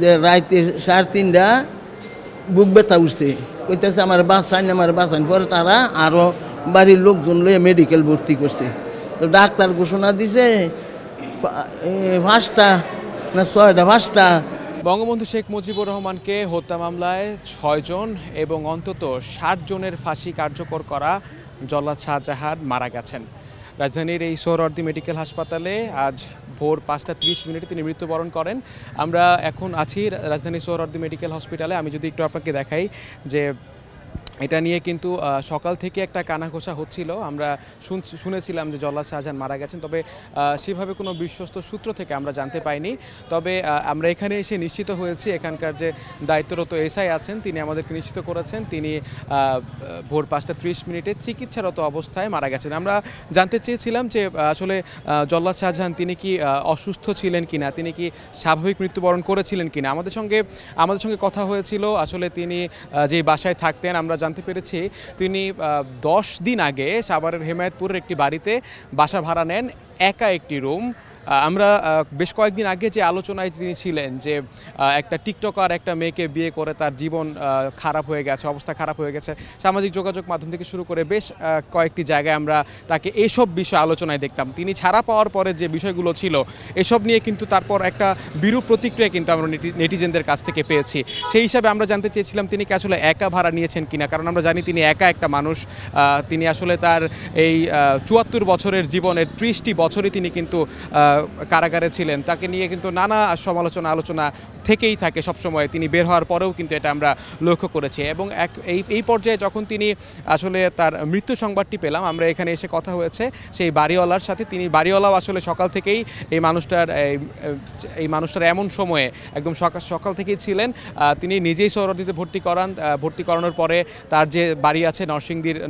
যে রাইতে 3:30 বুক ব্যথা উঠছে, কইতেছে আমার বাঁচান। পরে তারা আরও বাড়ির লোকজন লইয়া মেডিকেল ভর্তি করছে। তো ডাক্তার ঘোষণা দিছে 5টা না 6টা। বঙ্গবন্ধু শেখ মুজিবুর রহমানকে হত্যা মামলায় 6 জন এবং অন্তত 60 জনের ফাঁসি কার্যকর করা জল্লাদ শাহজাহান মারা গেছেন। রাজধানীর এই সোহরাওয়ার্দী মেডিকেল হাসপাতালে আজ ভোর 5:30 তিনি মৃত্যুবরণ করেন। আমরা এখন আছি রাজধানী সোহরাওয়ার্দী মেডিকেল হসপিটালে। আমি যদি একটু আপনাকে দেখাই যে এটা নিয়ে কিন্তু সকাল থেকে একটা কানাঘোষা হচ্ছিল। আমরা শুনেছিলাম যে জল্লাদ শাহজাহান মারা গেছেন, তবে সেভাবে কোনো বিশ্বস্ত সূত্র থেকে আমরা জানতে পাইনি। তবে আমরা এখানে এসে নিশ্চিত হয়েছি, এখানকার যে দায়িত্বরত এসআই আছেন তিনি আমাদেরকে নিশ্চিত করেছেন তিনি ভোর 5:30 চিকিৎসারত অবস্থায় মারা গেছেন। আমরা জানতে চেয়েছিলাম যে আসলে জল্লাদ শাহজাহান তিনি কি অসুস্থ ছিলেন কিনা, তিনি কি স্বাভাবিক মৃত্যুবরণ করেছিলেন কিনা। আমাদের সঙ্গে কথা হয়েছিল। আসলে তিনি যে বাসায় থাকতেন আমরা জানতে পেরেছি তিনি 10 দিন আগে সাভারের হেমায়েতপুরের একটি বাড়িতে বাসা ভাড়া নেন, একা একটি রুম। আমরা বেশ কয়েকদিন আগে যে আলোচনায় তিনি ছিলেন যে একটা টিকটকার একটা মেয়েকে বিয়ে করে তার জীবন খারাপ হয়ে গেছে, অবস্থা খারাপ হয়ে গেছে। সামাজিক যোগাযোগ মাধ্যম থেকে শুরু করে বেশ কয়েকটি জায়গায় আমরা তাকে এসব বিষয় আলোচনায় দেখতাম। তিনি ছাড়া পাওয়ার পরে যে বিষয়গুলো ছিল এসব নিয়ে কিন্তু তারপর একটা বিরূপ প্রতিক্রিয়া কিন্তু আমরা নেটিজেনদের কাছ থেকে পেয়েছি। সেই হিসাবে আমরা জানতে চেয়েছিলাম তিনি কি আসলে একা ভাড়া নিয়েছেন কিনা, কারণ আমরা জানি তিনি একা একটা মানুষ। তিনি আসলে তার এই 74 বছরের জীবনের 30টি বছরই তিনি কিন্তু কারাগারে ছিলেন। তাকে নিয়ে কিন্তু নানা আলোচনা থেকেই থাকে সবসময়। তিনি বের হওয়ার পরেও কিন্তু এটা আমরা লক্ষ্য করেছি। এবং এই পর্যায়ে যখন তিনি আসলে তার মৃত্যু সংবাদটি পেলাম, আমরা এখানে এসে কথা হয়েছে সেই বাড়িওয়ালার সাথে। তিনি বাড়িওয়ালাও আসলে সকাল থেকেই এই মানুষটার এমন সময়ে একদম সকাল থেকেই ছিলেন। তিনি নিজেই সোহরাওয়ার্দীতে ভর্তি করানোর পরে তার যে বাড়ি আছে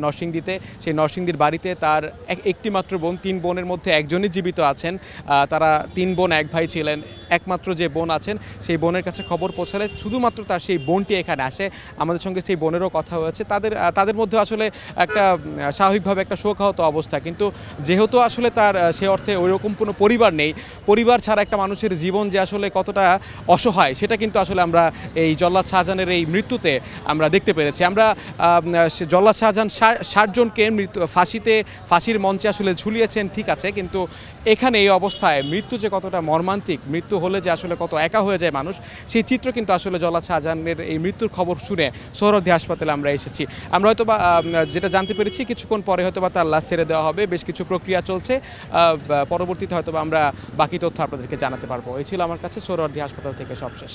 নরসিংদীতে, সেই নরসিংদীর বাড়িতে তার একটি মাত্র বোন, 3 বোনের মধ্যে একজনই জীবিত আছেন। তারা 3 বোন 1 ভাই ছিলেন। একমাত্র যে বোন আছেন সেই বোনের কাছে খবর পৌঁছালে শুধুমাত্র তার সেই বোনটি এখানে আসে। আমাদের সঙ্গে সেই বোনেরও কথা হয়েছে। তাদের মধ্যে আসলে একটা স্বাভাবিকভাবে একটা শোকাহত অবস্থা, কিন্তু যেহেতু আসলে তার সে অর্থে ওইরকম কোনো পরিবার নেই, পরিবার ছাড়া একটা মানুষের জীবন যে আসলে কতটা অসহায় সেটা কিন্তু আসলে আমরা এই জল্লাদ শাহজাহানের এই মৃত্যুতে আমরা দেখতে পেরেছি। আমরা জল্লাদ শাহজাহান 60 জনকে ফাঁসির মঞ্চে আসলে ঝুলিয়েছেন, ঠিক আছে, কিন্তু এখানে এই অবস্থায় মৃত্যু যে কতটা মর্মান্তিক, মৃত্যু হলে যে আসলে কত একা হয়ে যায় মানুষ, সেই চিত্র কিন্তু আসলে জল্লাদ শাহজাহানের এই মৃত্যুর খবর শুনে সোহরাওয়ার্দী হাসপাতালে আমরা এসেছি। আমরা হয়তোবা যেটা জানতে পেরেছি কিছুক্ষণ পরে হয়তোবা তার লাশ ছেড়ে দেওয়া হবে। বেশ কিছু প্রক্রিয়া চলছে, পরবর্তীতে হয়তোবা আমরা বাকি তথ্য আপনাদেরকে জানাতে পারবো। এই ছিল আমার কাছে সোহরাওয়ার্দী হাসপাতাল থেকে সবশেষ।